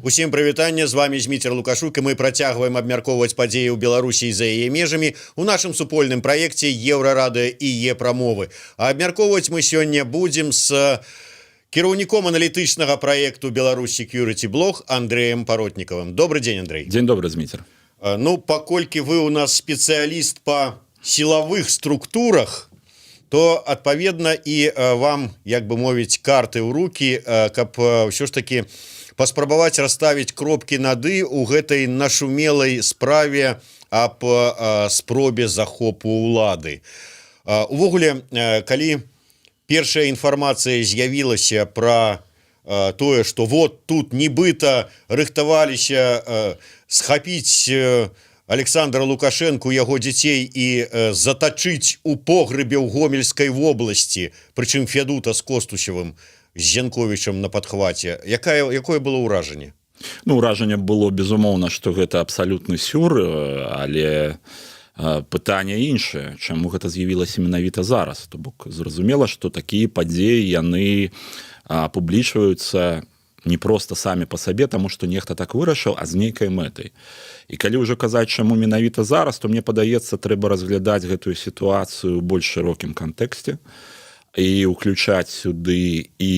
Усім прывітанне, з вами Зміцер Лукашук, і мы працягваем абмяркоўваць падзеі ў Беларусі і за яе межамі у нашым супольным праекце Еўрарадыё і Е-прамовы. А абмяркоўваць мы сёння будзем з кіраўніком аналітычнага праекту Беларусь Security Blog Андрэем Паротнікавым. Добрый дзень, Андрей. Дзень добры, Зміцер. Ну, паколькі вы у нас спецыяліст па сілавых структурах, то адпаведна і вам, як бы мовіць, карты ў рукі, каб ўсё ж такі паспрабаваць расставіць кропкі над «і» у гэтай нашумелай справе аб спробе захопу ўлады. Увогуле, калі першая інфармацыя з'явілася пра тое, што вот тут нібыта рыхтаваліся схапіць Александра Лукашенко, яго дзяцей і затачыць у погребе ў Гомельскай вобласці, прычым Федута з Костусевым, з Янковічам на падхваце. Якое было ўражанне? Ну, ўражанне было, безумоўна, што гэта абсалютны сюр, але пытанне іншае, чаму гэта з'явілася менавіта зараз. То бок зразумела, што такія падзеі яны публічваюцца не проста самі па сабе, таму што нехта так вырашыў, а з нейкай мэтай. І калі ўжо казаць, чаму менавіта зараз, то мне падаецца, трэба разглядаць гэтую сітуацыю ў больш шырокім кантэксце і ўключаць сюды і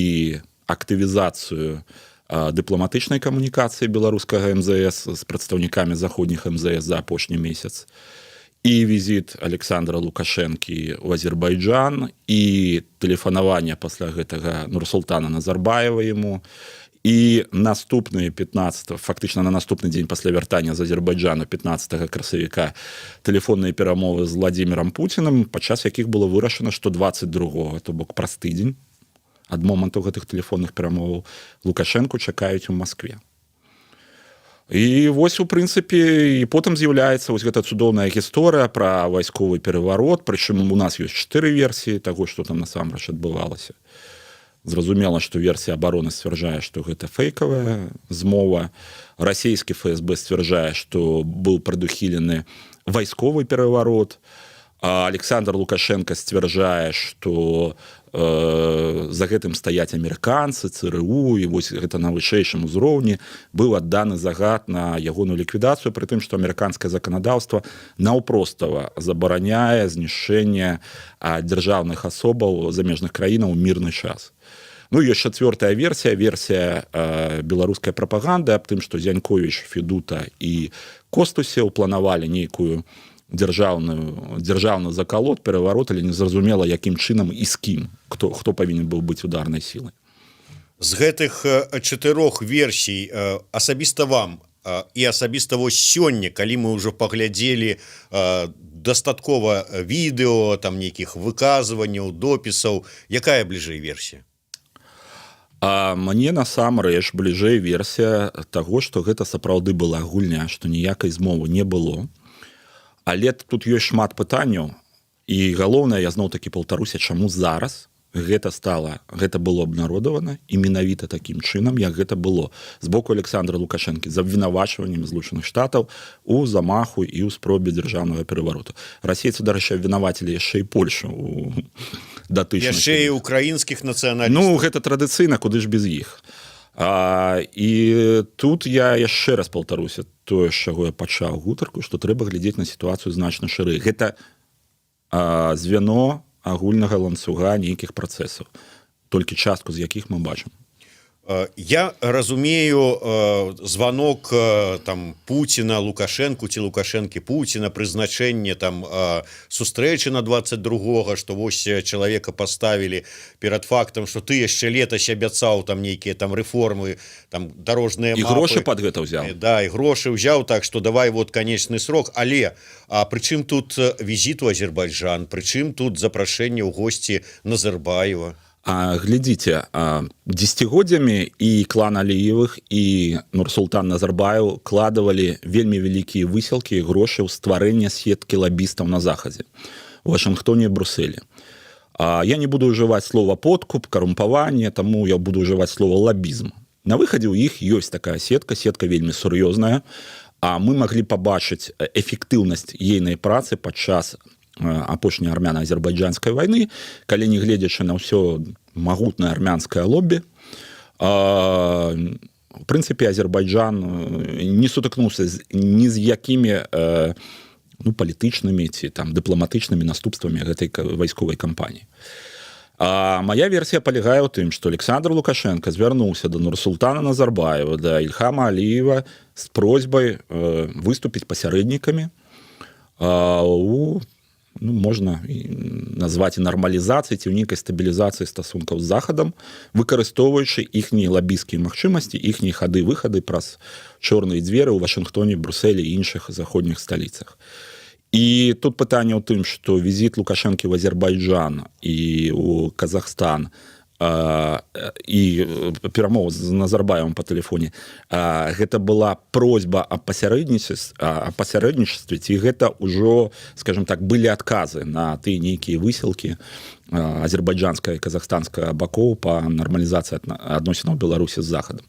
актывізацыю дыпламатычнай камунікацыі беларускага МЗС з прадстаўнікамі заходніх МЗС за апошні месяц, і візіт Александра Лукашэнкі ў Азербайджан, і тэлефанаванне пасля гэтага Нурсултана Назарбаева яму, і наступны 15, фактычна на наступны дзень пасля вяртання з Азербайджану 15 красавіка тэлефонныя перамовы з Владзімірам Пуцінам, падчас якіх было вырашана, што 22-го, то бок праз тыдзень ад моманту гэтых тэлефонных перамоваў Лукашэнку чакаюць у Маскве. І вось, у прынцыпе, і потым з'яўляецца вось гэта цудоўная гісторыя пра вайсковы пераварот, прычым у нас ёсць 4 версіі таго, што там насамрэч адбывалася. Зразумела, што версія абароны сцвярджае, што гэта фейкавая змова. Расійскі ФСБ сцвярджае, што быў прадухілены вайсковы пераварот. А Александр Лукашенко сцвярджае, што за гэтым стаяць амерыканцы, ЦРУ, і вось гэта на вышэйшым узроўні быў адданы загад на ягоную ліквідацыю, пры тым, што амерыканскае заканадаўства наўпростава забараняе знішчэнне дзяржаўных асобаў замежных краінаў у мірны час. Ну, ёсць чацвёртая версія, беларускай прапаганды аб тым, што Янковіч, Федута і Костусеў планавалі нейкую дзяржаўны закалот, пераварот, але незразумела, якім чынам і з кім, хто павінен быў быць ударнай сілай. З гэтых 4 версій асабіста вам і асабіста вось сёння, калі мы ўжо паглядзелі дастаткова відэо, там нейкіх выказванняў, допісаў, якая бліжэй версія? А мне насамрэч бліжэй версія таго, што гэта сапраўды была гульня, што ніякай змовы не было. Але тут ёсць шмат пытанняў, і галоўнае, я зноў-такі паўтаруся, чаму зараз гэта было абнародавана і менавіта такім чынам, як гэта было з боку Александра Лукашэнкі з абвінавачваннем Злучаных Штатаў у замаху і ў спробе дзяржаўнага перавароту. Расейцы, дарэчы, абвінавацілі яшчэ і Польшу у датычнасці. Яшчэ і украінскіх нацыяналістаў. Ну, гэта традыцыйна, куды ж без іх. І тут я яшчэ раз паўтаруся тое, з чаго я пачаў гутарку, што трэба глядзець на сітуацыю значна шырэй. Гэта звяно агульнага ланцуга нейкіх працэсаў, толькі частку з якіх мы бачым. Я разумею званок там Пуціна Лукашэнку ці Лукашэнкі Пуціна, прызначэнне там сустрэчы на 22-го, што вось чалавека паставілі перад фактам, што ты яшчэ летась абяцаў там нейкія там рэформы, там дарожныя мапы. І грошы пад гэта ўзяў. Да, і грошы ўзяў, так што давай вот канечны срок, але прычым тут візіт у Азербайджан, прычым тут запрашэнне ў госці Назарбаева. Глядзіце, дзесяцігоддзямі і клан Аліевых, і Нурсултан Назарбаев кладавалі вельмі вялікія высілкі і грошы ў стварэнне сеткі лабістаў на захадзе, у Вашынгтоне і Брусэлі. Я не буду ўжываць слова подкуп, карумпаванне, таму я буду ўжываць слова лабізм. На выхадзе ў іх ёсць такая сетка вельмі сур'ёзная, а мы маглі пабачыць эфектыўнасць ейнай працы падчас апошняй армяна-азербайджанскай вайны, калі не гледзячы на ўсё магутнае армянскае лоббі, в прынцыпе Азербайджан не сутыкнуўся ні з якімі палітычнымі ці там дыпламатычнымі наступствамі гэтай вайсковай кампаніі. А моя версія палягае ў тым, што Александр Лукашенко звярнуўся да Нурсултана Назарбаева, да Ільхама Аліева з просьбай выступіць пасярэднікамі у, можна назваць і нармалізацыі ці ў нейкай стабілізацыі стасункаў з Захадам, выкарыстоўваючы іхнія лабійскія магчымасці, іхнія хады-выхады праз чорныя дзверы ў Вашынгтоне, Брусэлі і іншых заходніх сталіцах. І тут пытанне ў тым, што візіт Лукашэнкі ў Азербайджан і ў Казахстан і перамова з Назарбаевым па тэлефоне, гэта была просьба аб пасярэднічестве, ці гэта ўжо, скажем так, былі адказы на тыя нейкія высілкі азербайджанскага і казахстанскага бакоў па нармалізацыі адносінаў Беларусі з Захадам.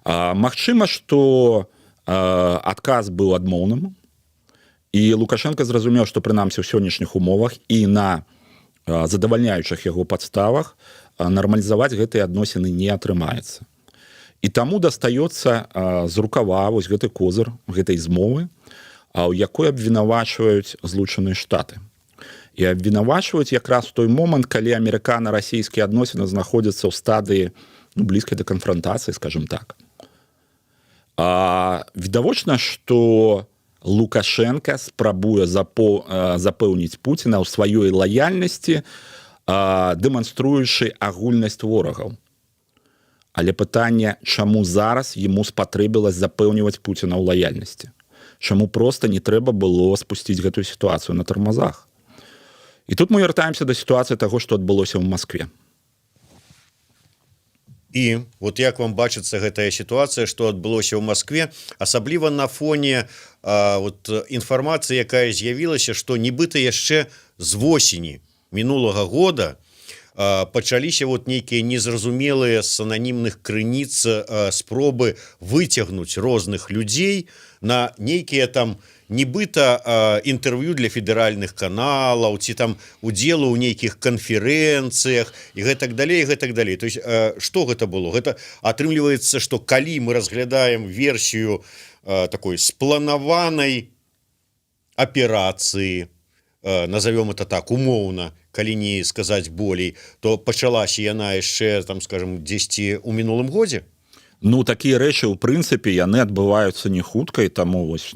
Магчыма, што адказ быў адмоўным, і Лукашенко зразумеў, што прынамсі ў сённяшніх умовах і на задавальняючых яго падставах нармалізаваць гэтыя адносіны не атрымаецца. І таму дастаецца з рукава вось гэты козыр гэтай змовы, у якой абвінавачваюць Злучаныя Штаты. І абвінавачваюць якраз у той момант, калі амерыкана-расійскія адносіны знаходзяцца ў стадыі блізкай да канфрантацыі, скажем так. Відавочна, што Лукашенко спрабуе запэўніць Пуціна ў сваёй лаяльнасці, дэманструючы агульнасць ворагаў. Але пытанне, чаму зараз яму спатрэбілася запэўніваць Пуціна ў лаяльнасці? Чаму проста не трэба было спусціць гэтую сітуацыю на тармазах? І тут мы вяртаемся да сітуацыі таго, што адбылося ў Маскве. І вот як вам бачыцца гэтая сітуацыя, што адбылося ў Маскве, асабліва на фоне інфармацыі, якая з'явілася, што нібыта яшчэ з восені мінулага года пачаліся нейкія незразумелыя з ананімных крыніц спробы выцягнуць розных людзей на нейкія там нібыта інтэрв'ю для федэральных каналаў, ці там удзелу ў нейкіх канферэнцыях і гэтак далей, і гэтак далей. То есть, што гэта было? Гэта атрымліваецца, што калі мы разглядаем версію такой спланаванай аперацыі, назовем это так, умоўна, калі не сказаць болей, то пачалася яна яшчэ, там, скажем, дзесьці ў мінулым годзе? Такія рэчы, у прынцыпе, яны адбываюцца не хутка, і таму вось,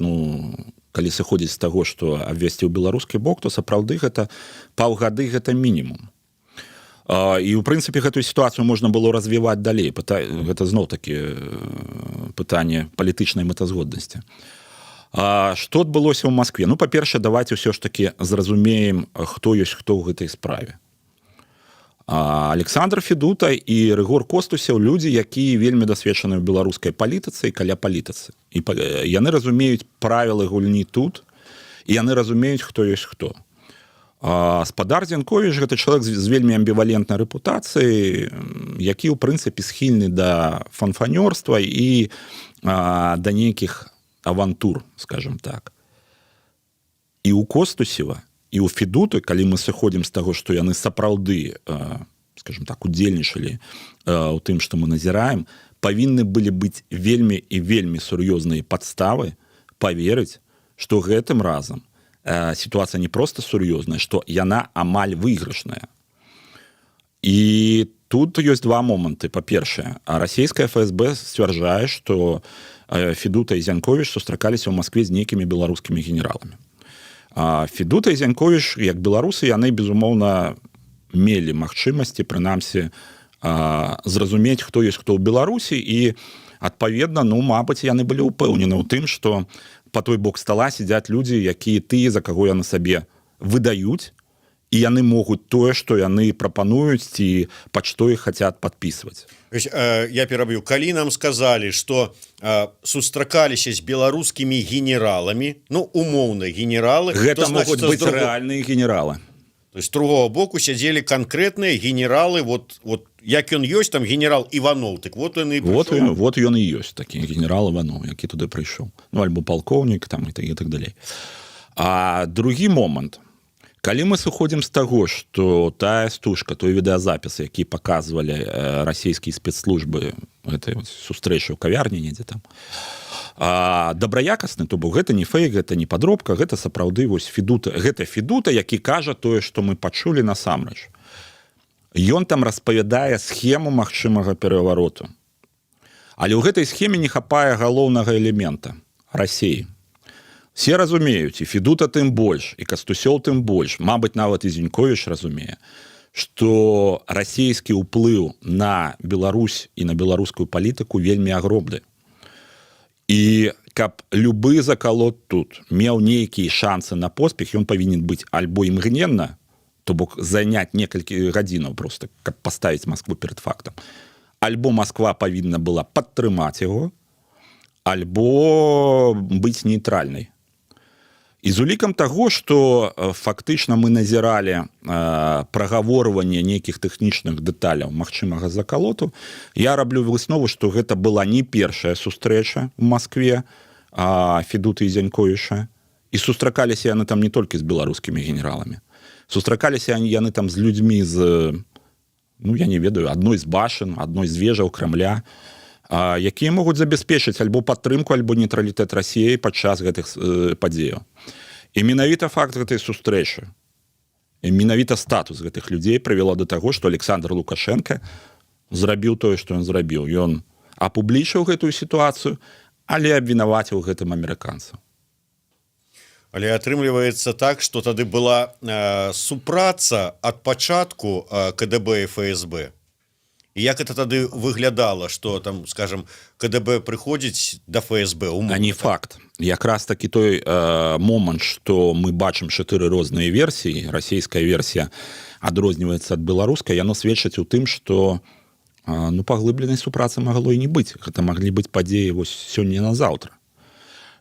калі сыходзіць з таго, што абвесціў беларускі бок, то сапраўды гэта паўгады, гэта мінімум. І ў прынцыпе гэтую сітуацыю можна было развіваць далей. Гэта зноў-такі пытанне палітычнай мэтазгоднасці. Што адбылося ў Маскве? Па-першае, давайте ўсё ж такі зразумеем, хто ёсць хто ў гэтай справе. Александр Федута і Рыгор Костусеў людзі, якія вельмі дасведчаны ў беларускай палітыцы і каля палітыцы. І яны разумеюць правілы гульні тут, і яны разумеюць, хто ёсць хто. Спадар Зянковіч гэта чалавек з вельмі амбівалентнай рэпутацыяй, які ў прынцыпе схільны да фанфанёрства і да нейкіх авантур, скажем так. І ў Костусева, і ў Федуты, калі мы сыходзім з таго, што яны сапраўды, скажем так, удзельнічалі ў тым, што мы назіраем, павінны былі быць вельмі і вельмі сур'ёзныя падставы паверыць, што гэтым разам сітуацыя не проста сур'ёзная, што яна амаль выйгрышная. І тут ёсць два моманты. Па-першае, расійская ФСБ сцвярджае, што Федута і Зянковіч сустракаліся ў Маскве з нейкімі беларускімі генераламі. Федута і Зянковіч, як беларусы, яны, безумоўна, мелі магчымасці, прынамсі, зразумець, хто ёсць хто ў Беларусі, і, адпаведна, мабыць, яны былі ўпэўнены ў тым, што па той бок стала сядзяць людзі, якія тыя, за каго яны сабе выдаюць, і яны могуць тое, што яны прапануюць, ці пад што іх хацяць падпісваць. Я пераб'ю. Калі нам сказалі, што сустракаліся з беларускімі генераламі, умоўна, генералы... Гэта могуць быць рэальныя генералы. То есть, з другого боку сядзелі канкрэтныя генералы, як ён ёсць, там генерал Іванов, так вот ён і прыйшоў. Вот ён і ёсць, такі генерал Іванов, які туды прыйшоў. Альбо палкоўнік, там, і так далей. А другі момант. Калі мы сыходзім з таго, што тая стужка, той відэазапіс, які паказвалі расійскія спецслужбы гэтай сустрэчы ў кавярні недзе там, добраякасны, то бок гэта не фейк, гэта не падробка, гэта сапраўды вось Федута, гэта Федута, які кажа тое, што мы пачулі насамрэч. Ён там распавядае схему магчымага перавароту. Але ў гэтай схеме не хапае галоўнага элемента Расіі. Все разумеюць, і Федута тым больш, і Кастусёл тым больш, мабыць, нават і Зіньковіч разумее, што расійскі ўплыў на Беларусь і на беларускую палітыку вельмі агромны. І каб любы закалот тут меў нейкія шансы на поспех, ён павінен быць альбо імгненна, то бок заняць некалькі гадзінаў проста, каб паставіць Маскву перад фактам, альбо Масква павінна была падтрымаць яго, альбо быць нейтральнай. І з улікам таго, што фактычна мы назіралі прагаворванне нейкіх тэхнічных дэталяў магчымага закалоту, я раблю выснову, што гэта была не першая сустрэча ў Маскве Федуты і Зяньковіча, і сустракаліся яны там не толькі з беларускімі генераламі. Сустракаліся яны там з людзьмі з, я не ведаю, адной з башын, адной з вежаў Крамля, якія могуць забяспечыць альбо падтрымку, альбо нейтралітэт Расіі падчас гэтых падзеяў. І менавіта факт гэтай сустрэчы, і менавіта статус гэтых людзей прывяло да таго, што Александр Лукашенко зрабіў тое, што ён зрабіў. Ён апублічыў гэтую сітуацыю, але абвінаваціў гэтым амерыканцаў. Але атрымліваецца так, што тады была супраца ад пачатку КДБ і ФСБ. І як это тады выглядала, што там, скажем, КДБ прыходзіць да ФСБ? А не факт. Якраз такі той момант, што мы бачым 4 розныя версіі, расійская версія адрозніваецца ад беларускай, яно сведчыць у тым, што паглыбленай супрацы магло і не быць. Гэта маглі быць падзеі вось сёння на заўтра.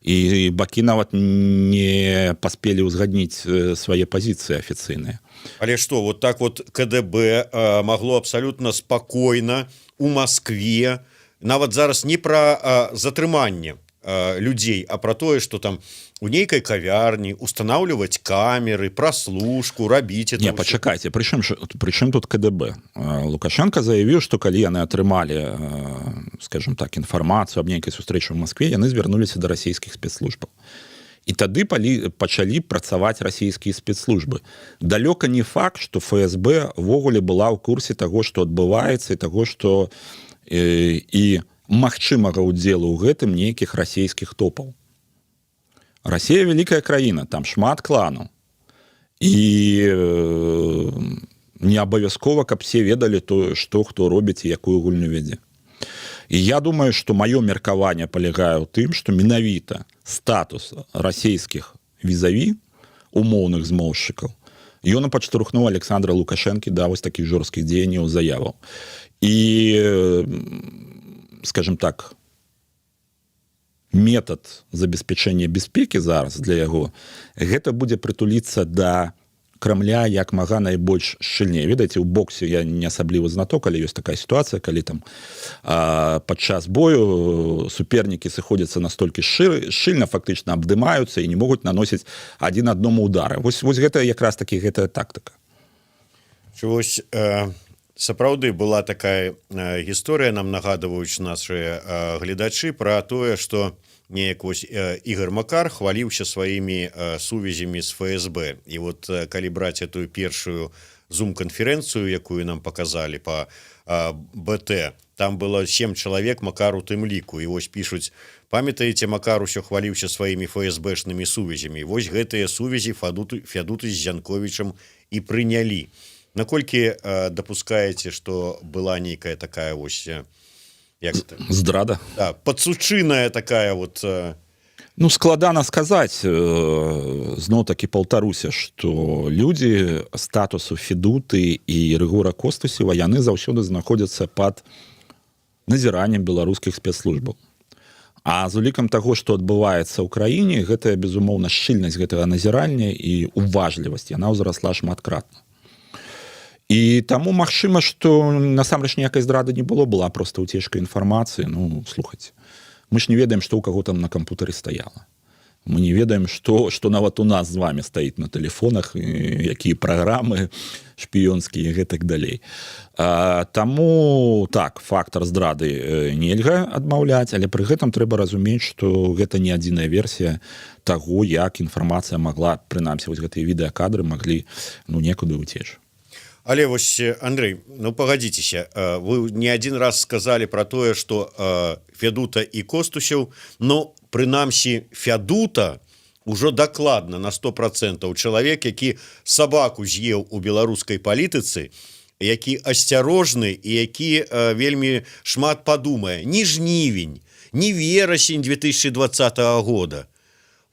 І бакі нават не паспелі ўзгадніць свае пазіцыі афіцыйныя. Але што, вот так вот КДБ магло абсалютна спакойна у Маскве, нават зараз не пра затрыманне людзей, а пра тое, што там у нейкай кавярні устанаўліваць камеры, праслушку, рабіць это. Не, пачакайце, прычым тут КДБ? Лукашенко заявіў, што калі яны атрымалі, скажем так, інфармацыю аб нейкай сустрэчы ў Маскве, яны звярнуліся да расійскіх спецслужбаў. І тады пачалі працаваць расійскія спецслужбы. Далёка не факт, што ФСБ ввогуле была ў курсе таго, што адбываецца, і таго, што і магчымага ўдзелу ў гэтым нейкіх расійскіх топаў. Расія вялікая краіна, там шмат кланаў. І не абавязкова, каб все ведалі то, што хто робіць і якую гульню вядзе. І я думаю, што маё меркаванне палягае ў тым, што менавіта статус расійскіх візаві, умоўных змоўшчыкаў, ён падштурхнуў Александра Лукашэнкі да вось такіх жорсткіх дзеянняў, заяваў. І, скажем так, метад забеспячэння бяспекі зараз для яго, гэта будзе прытуліцца да Крамля як мага найбольш шчыльней. Ведаеце, у боксе я не асаблівы знаток, але ёсць такая сітуацыя, калі там падчас бою супернікі сыходзяцца настолькі шчыльна, фактычна абдымаюцца і не могуць наносіць адзін аднаму удары. Вось гэта якраз такі гэтая тактыка. Вось сапраўды была такая гісторыя, нам нагадваюць нашыя гледачы пра тое, што неяк вось Ігор Макар хваліўся сваімі сувязямі з ФСБ. І вот калі браць этую першую зум-канферэнцыю, якую нам паказалі па БТ, там было 7 чалавек, Макар у тым ліку. І вось пішуць: памятаеце, Макар усё хваліўся сваімі ФСБшнымі сувязямі. Вось гэтыя сувязі Фядуты з Зяньковічам і прынялі. Наколькі дапускаеце, што была нейкая такая вось здрада? Да, падсучыная такая вот... Складана сказаць, зноў-такі паўтаруся, што людзі статусу Федуты і Рыгора Костусева, яны заўсёды знаходзяцца пад назіраннем беларускіх спецслужбаў. А з улікам таго, што адбываецца ў краіне, гэтая, безумоўна, шчыльнасць гэтага назірання і уважлівасць, яна ўзрасла шматкратна. І таму магчыма, што насамрэч ніякай здрады не было, была проста ўцечка інфармацыі. Слухайце, мы ж не ведаем, што ў каго там на кампутары стаяла. Мы не ведаем, што нават у нас з вами стаіць на тэлефонах, якія праграмы шпіёнскія і гэтак далей. Таму так, фактар здрады нельга адмаўляць, але пры гэтым трэба разумець, што гэта не адзіная версія таго, як інфармацыя магла, прынамсі вось гэтыя відэакадры маглі некуды ўцечь. Але вось, Андрей, пагадзіцеся, вы не адзін раз сказалі пра тое, што Фядута і Костусеў, прынамсі Фядута ўжо дакладна на 100% чалавек, які сабаку з'еў у беларускай палітыцы, які асцярожны і які вельмі шмат падумае. Ні жнівень, ні верасень 2020 года.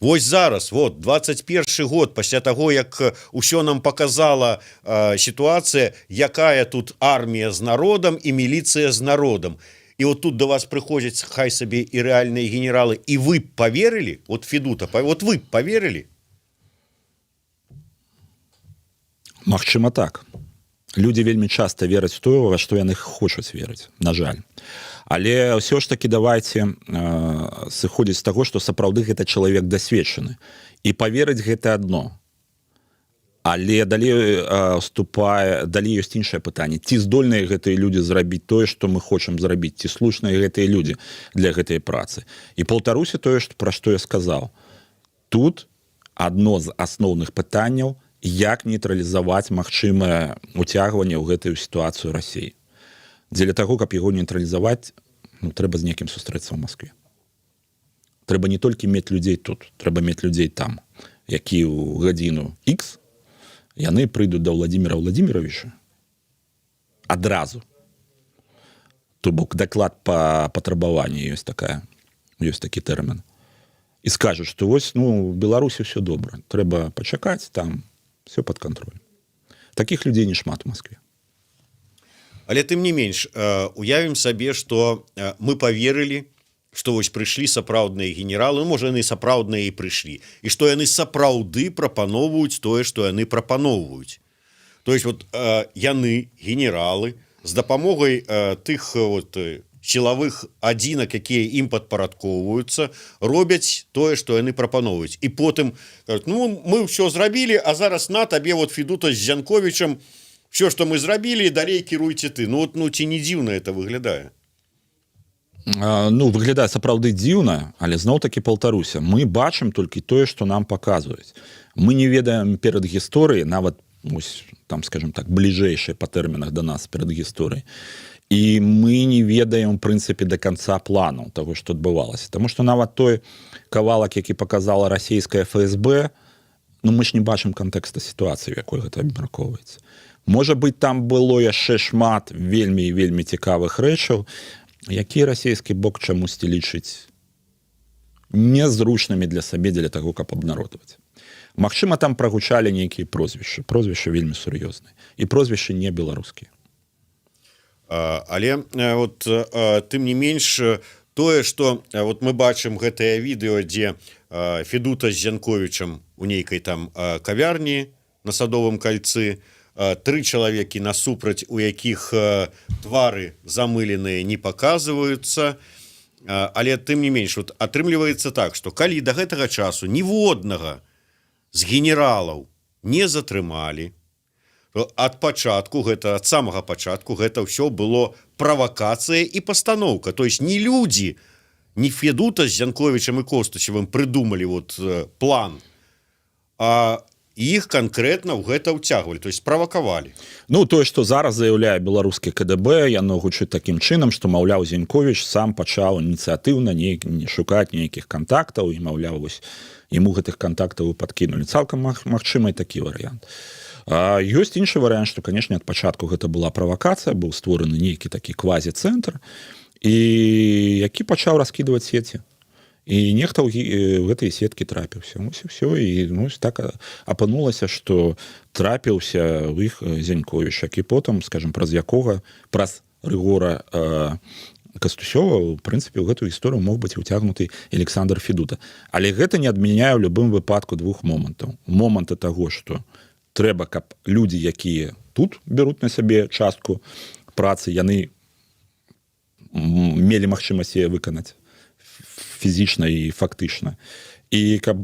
Вось зараз, 21 год, пасля таго, як усё нам показала сітуацыя, якая тут армія з народам і міліцыя з народам. І тут до вас прыходзяць, хай сабе і рэальныя генералы, і вы поверили? Федута, вы поверили? Магчыма, так. Людзі вельмі часта вераць у тое, во што яны хочуць верыць, на жаль. Але ўсё ж таки давайте сыходзіць з таго, што сапраўды гэта чалавек дасведчаны. І поверыць гэта адно. Але далей далей ёсць іншае пытанне. Ці здольныя гэтыя людзі зрабіць тое, што мы хочам зрабіць? Ці слушныя гэтыя людзі для гэтай працы? І паўтаруся тое, пра што я сказаў. Тут адно з асноўных пытанняў, як нейтралізаваць магчымае уцягванне ў гэтую сітуацыю Расіі. Дзеля таго, каб яго нейтралізаваць, трэба з некім сустрэцца ў Маскве. Трэба не толькі мець людзей тут, трэба мець людзей там, які ў гадзіну X яны прыйдуць да Владимира Владимировича адразу. То бок даклад па патрабаванні ёсць такі тэрмін. І скажуць, што вось, у Беларусі ўсё добра. Трэба пачакаць, там все пад кантролем. Такіх людзей не шмат у Маскве. Але тым не менш, уявім сабе, што мы паверылі, што вось прыйшлі сапраўдныя генералы, можа, яны сапраўдныя і прыйшлі, і што яны сапраўды прапаноўваюць тое, што яны прапаноўваюць. То есть яны, генералы, з дапамогай тых сілавых адзінак, якія ім падпарадкоўваюцца, робяць тое, што яны прапаноўваюць. І потым кажуць, мы ўсё зрабілі, а зараз на табе Федута з Зянковічам, все, што мы зрабілі, далей кіруйце ты. Ці не дзіўна это выглядае? Выглядае сапраўды дзіўна, але зноў-такі паўтаруся. Мы бачым толькі тое, што нам паказваюць. Мы не ведаем перад гісторыяй, нават, там, скажем так, бліжэйшыя па тэрмінах да нас перад гісторыяй. І мы не ведаем, у прынцыпе, да канца плану таго, што адбывалася. Таму што нават той кавалак, які паказала расійская ФСБ, мы ж не бачым кантэкста сітуацыі, у якой гэта абмяркоўваецца. Можа быць, там было яшчэ шмат вельмі і вельмі цікавых рэчаў, які расійскі бок чамусьці лічыць незручнымі для сабе, для таго, каб абнародаваць. Магчыма, там прагучалі нейкія прозвішчы. Прозвішчы вельмі сур'ёзныя. І прозвішчы не беларускія. Але тым не менш, тое, што мы бачым гэтае відэо, дзе Федута з Зянковічам у нейкай там кавярні на Садовым кальцы, 3 чалавекі насупраць, у якіх твары замыленыя не паказваюцца, але тым не менш, атрымліваецца так, што калі да гэтага часу ніводнага з генералаў не затрымалі, то ад самага пачатку гэта ўсё было правакацыя і пастаноўка. То есть не людзі, не Федута з Зянковічам і Костусевым прыдумалі план, а іх канкрэтна ў гэта ўцягвалі, то есть правакавалі. Тое, што зараз заяўляе беларускі КДБ, яно гучыць такім чынам, што, маўляў, Зянковіч сам пачаў ініцыятыўна шукаць нейкіх кантактаў, і, маўляў, яму гэтых кантактаў падкінулі. Цалкам магчымы такі варыянт. Ёсць іншы варыянт, што, канешне, ад пачатку гэта была правакацыя, быў створаны нейкі такі квазі-цэнтр, які пачаў раскідваць сеці. І нехта ў гэтыя сеткі трапіўся. І так апынулася, што трапіўся ў іх Зянковіч, які потым, скажем, праз Рыгора Кастусёва, у прынцыпе, ў гэтую гісторыю мог быць уцягнуты Александр Федута. Але гэта не адмяняе ў любым выпадку двух момантаў. Моманта таго, што трэба, каб людзі, якія тут бяруць на сябе частку працы, яны мелі магчымасць яе выканаць фізічна і фактычна. і каб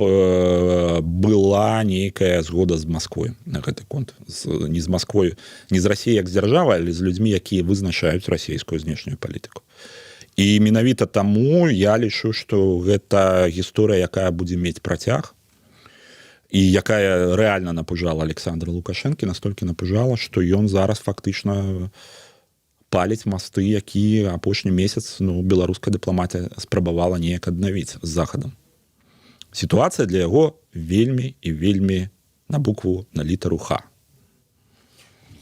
была нейкая згода з Масквой на гэты конт. Не з Масквой, не з Расіяй як з дзяржавай, але з людзьмі, якія вызначаюць расійскую знешнюю палітыку. І менавіта таму я лічу, што гэта гісторыя, якая будзе мець працяг, і якая рэальна напужала Александра Лукашэнкі, настолькі напужала, што ён зараз фактычна паліць масты, які апошні месяц беларуская дыпламатія спрабавала неяк аднавіць з захадам. Сітуацыя для яго вельмі і вельмі на букву, на літару Х.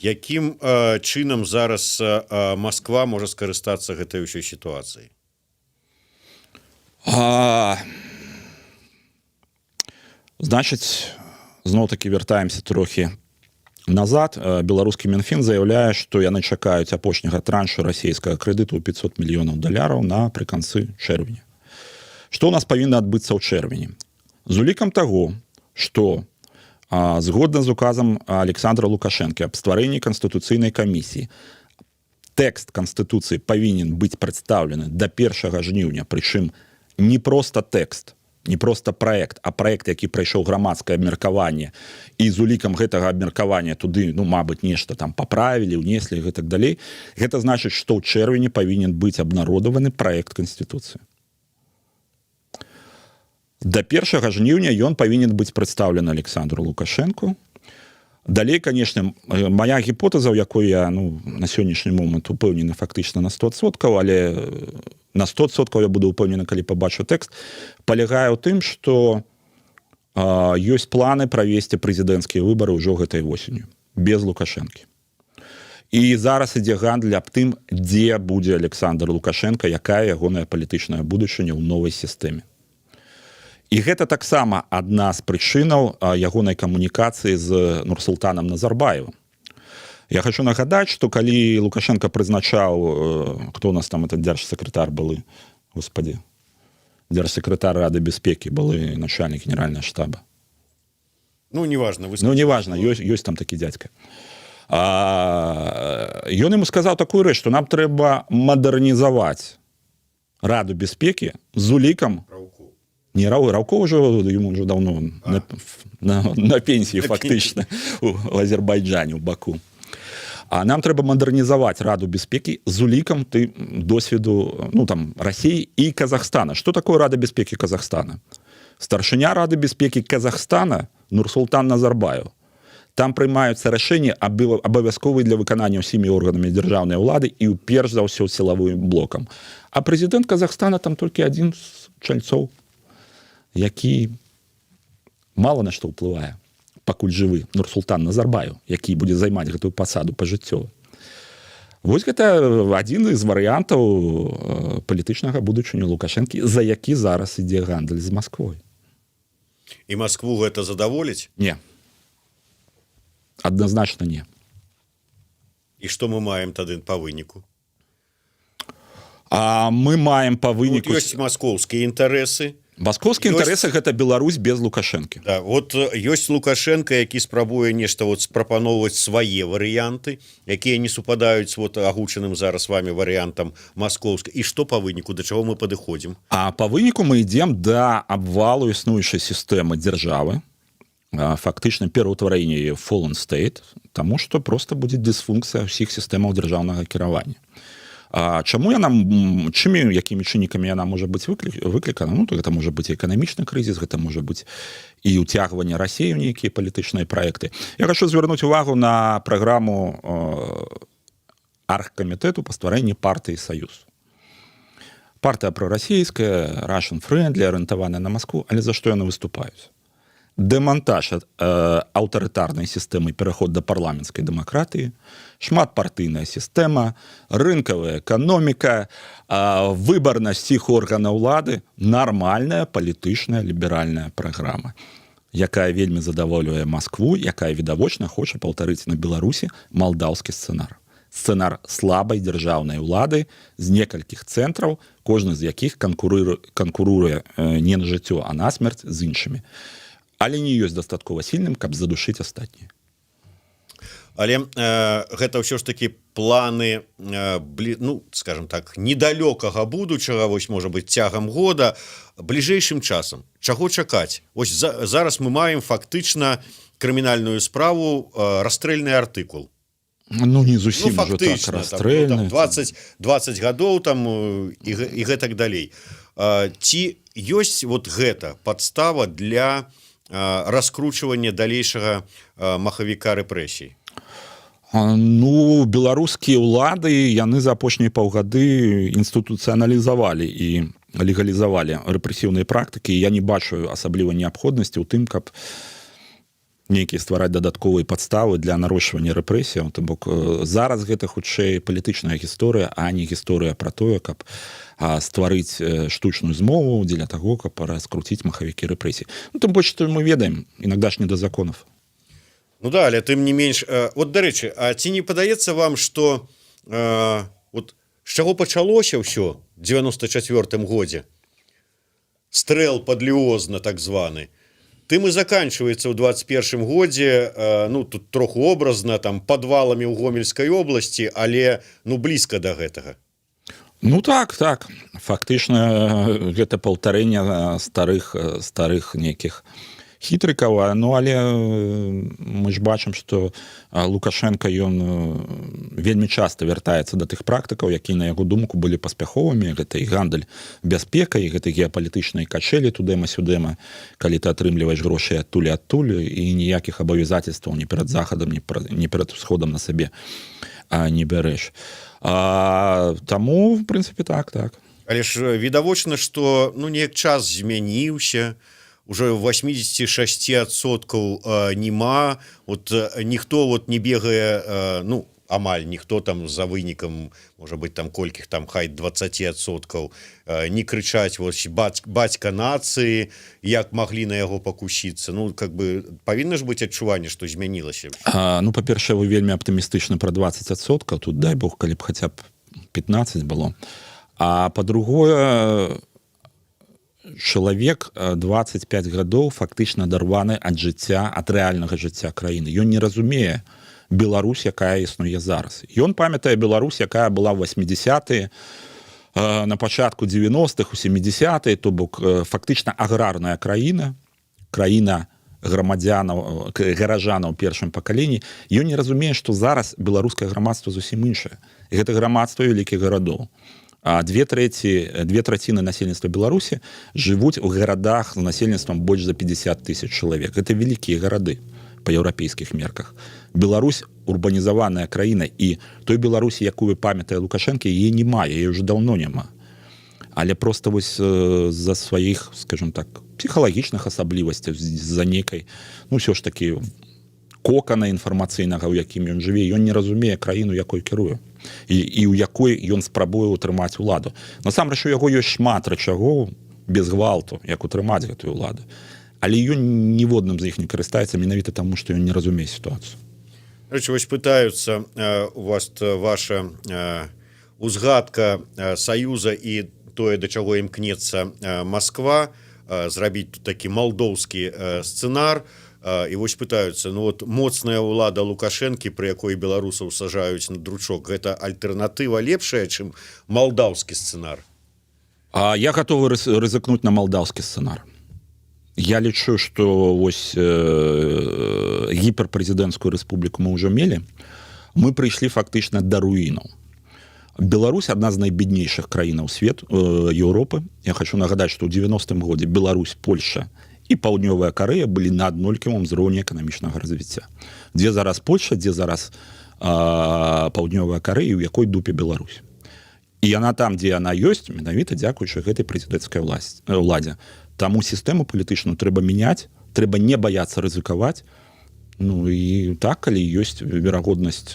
Якім чынам зараз Масква можа скарыстацца гэтай ўсёй сітуацыяй? Значыць, зноў-такі вяртаемся трохі назад. Беларускі Мінфін заяўляе, што яны чакаюць апошняга траншу расійскага крэдыту ў $500 мільёнаў напрыканцы чэрвеня. Што ў нас павінна адбыцца ў чэрвені? З улікам таго, што згодна з указам Александра Лукашэнкі аб стварэнні канстытуцыйнай камісіі, тэкст канстытуцыі павінен быць прадстаўлены да 1 жніўня, прычым не проста тэкст, не проста праект, а праект, які прайшоў грамадскае абмеркаванне, і з улікам гэтага абмеркавання туды, мабыць, нешта там паправілі, унеслі і гэтак далей. Гэта значыць, што ў чэрвені павінен быць абнародаваны праект канстытуцыі. Да 1 жніўня ён павінен быць прадстаўлены Александру Лукашэнку. Далей, конечно, моя гіпотэза, у якой я на сённяшні момант упэўнены фактычна на 100%, але на 100% я буду упэўнены, калі пабачу тэкст, палягае ў тым, што ёсць планы правесці прэзідэнцкія выбары ўжо гэтай восенню, без Лукашэнкі. І зараз ідзе гандаль аб тым, дзе будзе Александр Лукашенко, якая ягоная палітычная будучыня ў новай сістэме. І гэта таксама адна з прычынаў ягонай камунікацыі з Нурсултанам Назарбаевым. Я хочу нагадаць, што калі Лукашенко прызначаў, хто у нас там этот дзяржсакратар былы, господи, дзяржсакратар Рады бяспекі, былы начальнік генеральнага штаба. Неважно. Неважно, ёсць там такі дзядзька. Ён яму сказаў такую рэч, што нам трэба мадэрнізаваць Раду бяспекі з улікам. Не Раўков уже, ему уже давно на пенсии фактично в Азербайджане, в Баку. А нам трэба мадэрнізаваць Раду бяспекі з улікам досведу России и Казахстана. Что такое Рада бяспекі Казахстана? Старшыня Рады бяспекі Казахстана Нурсултан Назарбаев. Там прымаюцца рашэнні абавязковыя для выканання ўсімі органамі дзяржаўнай улады і перш за ўсё сілавым блокам. А прэзідэнт Казахстана там толькі адзін з чальцоў, які мала на што ўплывае, пакуль жывы, Нурсултан Назарбаев, які будзе займаць гэтую пасаду пажыццёва. Вось гэта адзін з варыянтаў палітычнага будучыню Лукашэнкі, за які зараз ідзе гандаль з Масквой. І Маскву гэта задаволіць? Не. Адназначна не. І што мы маем тады па выніку? А мы маем па выніку... Ёсць маскоўскія інтарэсы. Маскоўскія інтарэсы гэта Беларусь без Лукашэнкі. Да, ёсць Лукашенко, які спрабуе нешта прапаноўваць свае варыянты, якія не супадаюць агучаным зараз вами варыянтам маскоўскай. І што па выніку, да чаго мы падыходзім? А па выніку мы ідзем да абвалу існуючай сістэмы дзяржавы, фактычна пераўтварэння в fallen state, таму што проста будзе дысфункцыя ўсіх сістэмаў дзяржаўнага кіравання. Чаму яна, якімі чыннікамі яна можа быць выклікана? Гэта можа быць эканамічны крызіс, гэта можа быць і ўцягванне Расіі ў нейкія палітычныя праекты. Я хочу звярнуць увагу на праграму аргкамітэту па стварэнні партыі «Саюз». Партыя прорасійская, Russian friendly, арыентаваная на Маскву, але за што яны выступаюць? Дэмантаж аўтарытарнай сістэмы, пераход да парламенцкай дэмакратыі, шматпартыйная сістэма, рынкавая эканоміка, выбарнасць іх органаў улады, нармальная палітычная ліберальная праграма, якая вельмі задавольвае Маскву, якая відавочна хоча паўтарыць на Беларусі малдаўскі сцэнар. Сцэнар слабай дзяржаўнай улады з некалькіх цэнтраў, кожны з якіх канкуруе не на жыццё, а на смерць з іншымі. Але не ёсць дастаткова сильным, каб задушыць астатнія. Але гэта ўсё ж таки планы ну скажем так недалёкага будучага, вось можа быть цягам года, бліжэйшым часам чаго чакаць? Вось зараз мы маем фактычна крымінальную справу, расстрэльны артыкул. Ну не зусім ну, фактычна, так расстрэльны. 20 гадоў там і гэтак далей. Ці ёсць вот гэта падстава для раскручвання далейшага махавіка рэпрэсій? Ну беларускія ўлады яны за апошнія паўгады інстытуцыяналізавалі і легалізавалі рэпрэсіўныя практыкі. Я не бачу асабліва неабходнасці ў тым, каб нейкія ствараць дадатковыя падставы для нарошчвання рэпрэсіяў. То бок зараз гэта хутчэй палітычная гісторыя, а не гісторыя пра тое, каб стварыць штучную змову дзеля таго, каб раскруціць махавікі рэпрэсій. Ну тым больш, што мы ведаем, іногда ж не да законов. Ну да, але тым не менш, вот дарэчы, а ці не падаецца вам, што вот з чаго пачалося ўсё ў 94-м годзе? Стрэл падліозна так званы. Тым і заканчваецца ў 21-м годзе, ну тут троху образна, там падваламі ў Гомельскай обласці, але ну блізка да гэтага. Ну так, фактычна гэта паўтарэнне старых нейкіх хітрыкаў, ну але мы ж бачым, што Лукашенко ён вельмі часта вяртаецца да тых практыкаў, якія на яго думку былі паспяховымі. Гэта і гандаль бяспекай, і гэта геапалітычныя качэлі тудэма-сюдэма, калі ты атрымліваеш грошы адтуль і ніякіх абавязацельстваў ні перад захадам, ні перад усходам на сабе не бярэш. Таму в прынцыпе так. Але ж відавочна, што ну неяк час змяніўся, уже 86% нема, вот ніхто вот не бегае, ну амаль ніхто там за вынікам, можа быть там колькіх там хай 20%, не крычаць вось бацька нацыі, як маглі на яго пакусіцца. Ну как бы павінна ж быць адчуванне, што змянілася. Ну па-першае, вы вельмі аптымістычна пра 20%, тут дай бог, калі б хаця б 15 было. А па-другое, чалавек 25 гадоў фактычна адарваны ад жыцця, ад рэальнага жыцця краіны. Ён не разумее Беларусь, якая існуе зараз. Ён памятае Беларусь, якая была ў 80-е, на пачатку 90-х, у 70-е, то бок фактычна аграрная краіна грамадзянаў, гаражанаў першым пакаленні. Ён не разумее, што зараз беларускае грамадства зусім іншае. І гэта грамадства вялікіх гарадоў. А две траціны насельніцтва Беларусі жывуць у гарадах з насельніцтвам больш за 50 тысяч чалавек. Гэта вялікія гарады па еўрапейскіх мерках. Беларусь урбанізаваная краіна, і той Беларусі, якую памятае Лукашенко, яе не мае, яе ўжо даўно няма. Але проста вось з-за сваіх, скажем так, псіхалагічных асаблівасцяў, з-за нейкай, ну ўсё ж такі кокана інфармацыйнага, у якім ён жыве, ён не разумее краіну, якой кіруе. І ў якой ён спрабуе ўтрымаць уладу. Насамрэч, у яго ёсць шмат рычагоў без гвалту, як утрымаць гэтую ўладу. Але ён ніводным з іх не карыстаецца менавіта таму, што ён не разумее сітуацыю. Вось пытаюцца у вас ваша узгадка Саюза і тое, да чаго імкнецца Масква, зрабіць тут такі малдоўскі сцэнар. І вось пытаюцца, ну вот моцная ўлада Лукашэнкі, пры якой беларусаў сажаюць на дручок, гэта альтэрнатыва лепшая, чым малдаўскі сцэнар? Я гатовы рызыкнуць на малдаўскі сцэнар. Я лічу, што вось гіперпрэзідэнцкую рэспубліку мы ўжо мелі. Мы прыйшлі фактычна да руінаў. Беларусь адна з найбеднейшых краінаў Еўропы. Я хочу нагадаць, што ў 90-м годзе Беларусь, Польша і Паўднёвая Карэя былі на аднолькавым узроўні эканамічнага развіцця. Дзе зараз Польша, дзе зараз Паўднёвая Карэя, у якой дупе Беларусь. І яна там, дзе яна ёсць, менавіта дзякуючы гэтай прэзідэнцкай уладзе. Таму сістэму палітычную трэба мяняць, трэба не баяцца рызыкаваць. Ну і так, калі ёсць верагоднасць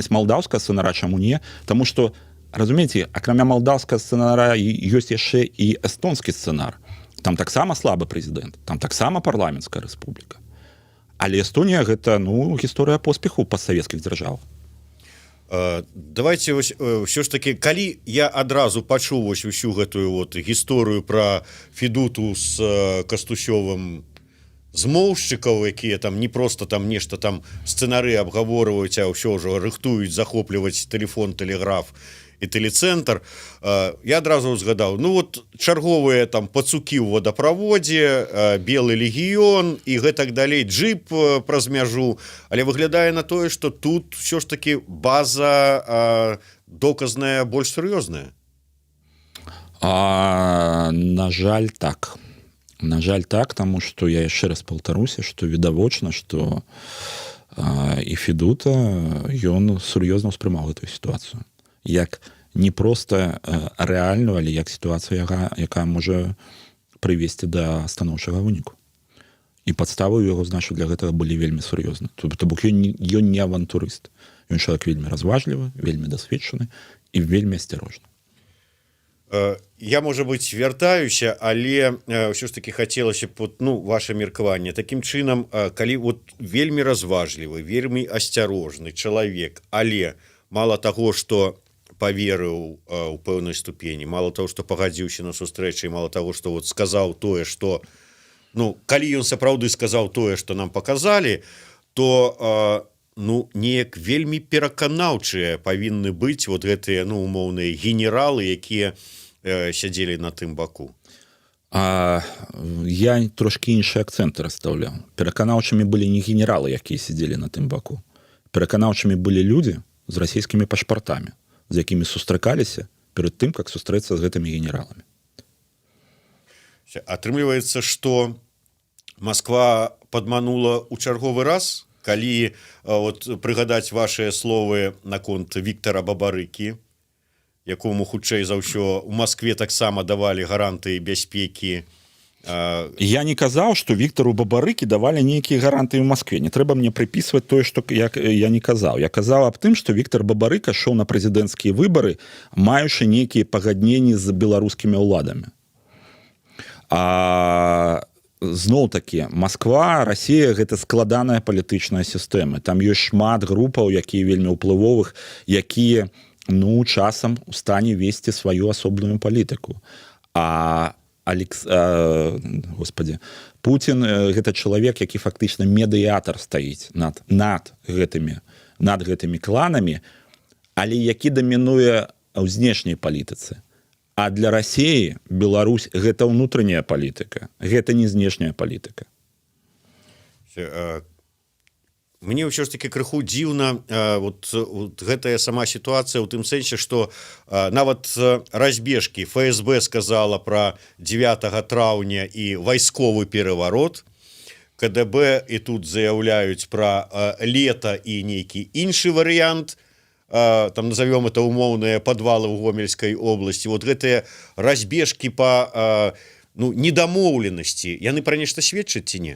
малдаўскага сцэнара, чаму не? Таму што, разумееце, акрамя малдаўскага сцэнара ёсць яшчэ і эстонскі сцэнар. Там таксама слабы прэзідэнт, там таксама парламенцкая рэспубліка. Але Эстонія гэта, ну, гісторыя поспеху пастсавецкіх дзяржаў. Давайте ўсё ж таки, калі я адразу пачуў усю гэтую вот гісторыю пра Федуту з Кастусёвым, змоўшчыкаў, якія там не просто там нешта там сцэнары абгаворваюць, а ўсё ўжо рыхтуюць захопліваць тэлефон, тэлеграф і тэлецэнтр. Я адразу узгадаў, ну вот чарговыя там пацукі ў водаправодзе, белы легіён і гэтак далей, джип праз мяжу, але выглядае на тое, што тут все ж таки база доказная больш сур'ёзная. На жаль, так. На жаль, так, таму што я яшчэ раз паўтаруся, што відавочна, што і Федута ён сур'ёзна ўспрымаў гэтую сітуацыю як не проста рэальную, але як сітуацыя, якая можа прывесці да станоўчага выніку. І падставы ў яго, значыць, для гэтага былі вельмі сур'ёзны. То бок ён не авантурыст. Ён чалавек вельмі разважлівы, вельмі дасведчаны і вельмі асцярожны. Я, можа быць, вяртаюся, але ўсё ж таки хацелася б ваше меркаванне. Такім чынам, калі вельмі разважлівы, вельмі асцярожны чалавек, але мала таго, што паверыў у пэўнай ступені, мала таго, што пагадзіўся на сустрэчы, мала таго, што сказаў тое, што калі ён сапраўды сказаў тое, што нам паказалі, то неяк вельмі пераканаўчыя павінны быць гэтыя умоўныя генералы, якія сядзелі на тым баку. Я трошкі іншы акцэнт расстаўляў. Пераканаўчымі былі не генералы, якія сядзелі на тым баку. Пераканаўчымі былі людзі з расійскімі пашпартамі, з якімі сустракаліся перад тым, як сустрэцца з гэтымі генераламі. Атрымліваецца, што Масква падманула ў чарговы раз, калі прыгадаць вашыя словы наконт Віктара Бабарыкі, якому хутчэй за ўсё у Маскве таксама давалі гарантыі бяспекі. Я не казаў, што Віктару Бабарыкі давалі нейкія гарантыі ў Маскве. Не трэба мне прыпісваць тое, што я не казаў. Я казаў аб тым, што Віктар Бабарыка шоў на прэзідэнцкія выбары, маючы нейкія пагадненні з беларускімі ўладамі. Зноў-такі, Масква, Расія – гэта складаная палітычная сістэма. Там ёсць шмат групаў, якія вельмі ўплывовых, якія часам у стане весці сваю асобную палітыку. Путін – гэта чалавек, які фактычна медыятар стаіць над гэтымі кланамі, але які дамінуе ў знешняй палітыцы. А для Расіі Беларусь – гэта ўнутраняя палітыка, гэта не знешняя палітыка. Мне ўсё ж таки крыху дзіўна гэтая сама сітуацыя ў тым сэнсе, што нават разбежкі ФСБ сказала пра 9 траўня і вайсковы пераварот, КДБ і тут заяўляюць пра лета і нейкі іншы варыянт, там назовем это умоўныя падвалы ў Гомельскай обласці. Гэтыя разбежкі па недамоўленасці, яны пра нешта сведчаць ці не?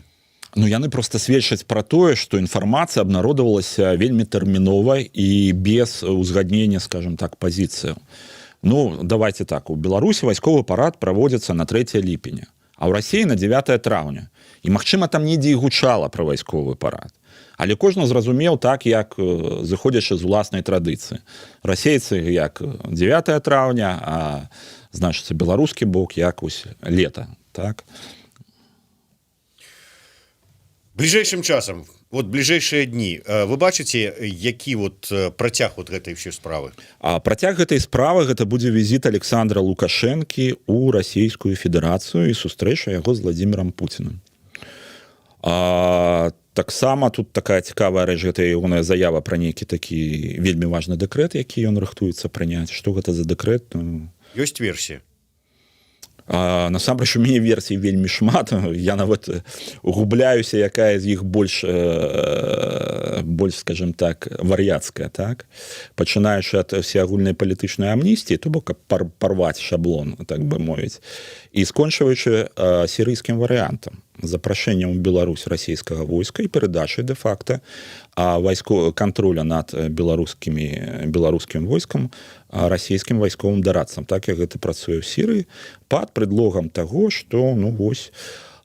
Яны просто сведчаць пра тое, што інфармацыя абнародавалася вельмі тэрмінова і без узгаднення, скажем так, пазіцыяў. Давайте так, у Беларусі вайсковы парад праводзіцца на 3 ліпеня, а ў Расіі на 9 траўня. І, магчыма, там недзе і гучала пра вайсковы парад. Але кожны зразумеў так, як зыходзячы з уласнай традыцыі. Расейцы як 9 траўня, а значыцца беларускі бок як лета, так? Бліжэйшым часам, бліжэйшыя дні, вы бачыце, які працяг гэтай ўсёй справы? Працяг гэтай справы гэта будзе візіт Александра Лукашэнкі ў Расійскую Федэрацыю і сустрэча яго з Владзімірам Пуцінам. Таксама тут такая цікавая рэч, гэта ягоная заява пра нейкі такі вельмі важны дэкрэт, які ён рыхтуецца прыняць. Што гэта за дэкрэт? Ёсць версія. Насамрэч, у мяне версій вельмі шмат. Я нават губляюся, якая з іх больш, скажем так, вар'яцкая, так? Пачынаючы ад всеагульнай палітычнай амністіі, то бок парваць шаблон, так бы мовіць, і скончваючы сірыйскім варыянтам, запрашэннем у Беларусь расійскага войска і перадачай дэ-факта контроля над беларускім войскам расійскім вайсковым дарадцам, так як гэта працуе ў Сірыі, пад предлогам таго, што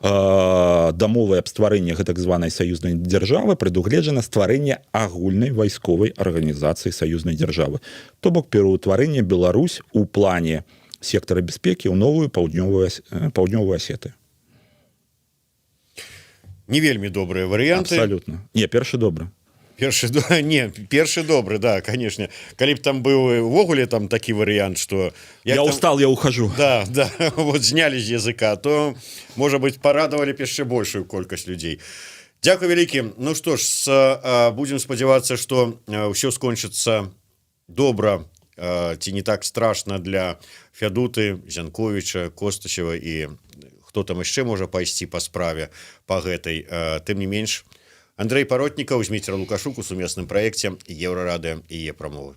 дамовай аб стварэнні гэтак званай саюзнай дзяржавы прадугледжана стварэнне агульнай вайсковай арганізацыі саюзнай дзяржавы, то бок пераўтварэнне Беларусь у плане сектара бяспекі ў новую паўднёвую Асетыю. не вельмі добрыя варыянты. Абсолютно. Не, першы добры. Першы добры, да, конечно. Калі б там быў увогуле там такі варыянт, что Я там... устал, я ухожу. Да, вот знялі з языка, то, можа быть, парадавалі б яшчэ большую колькасць людзей. Дзякуй вялікі. Ну што ж, будзем спадзявацца, што ўсё скончыцца добра, ці не так страшна для Фядуты, Зянковіча, Костычева і хто там яшчэ можа пайсці па справе па гэтай. Тым не менш, Андрэй Паротнікаў, Зміцер Лукашук у сумесным праекце Еўрарадыё і Е-прамовы.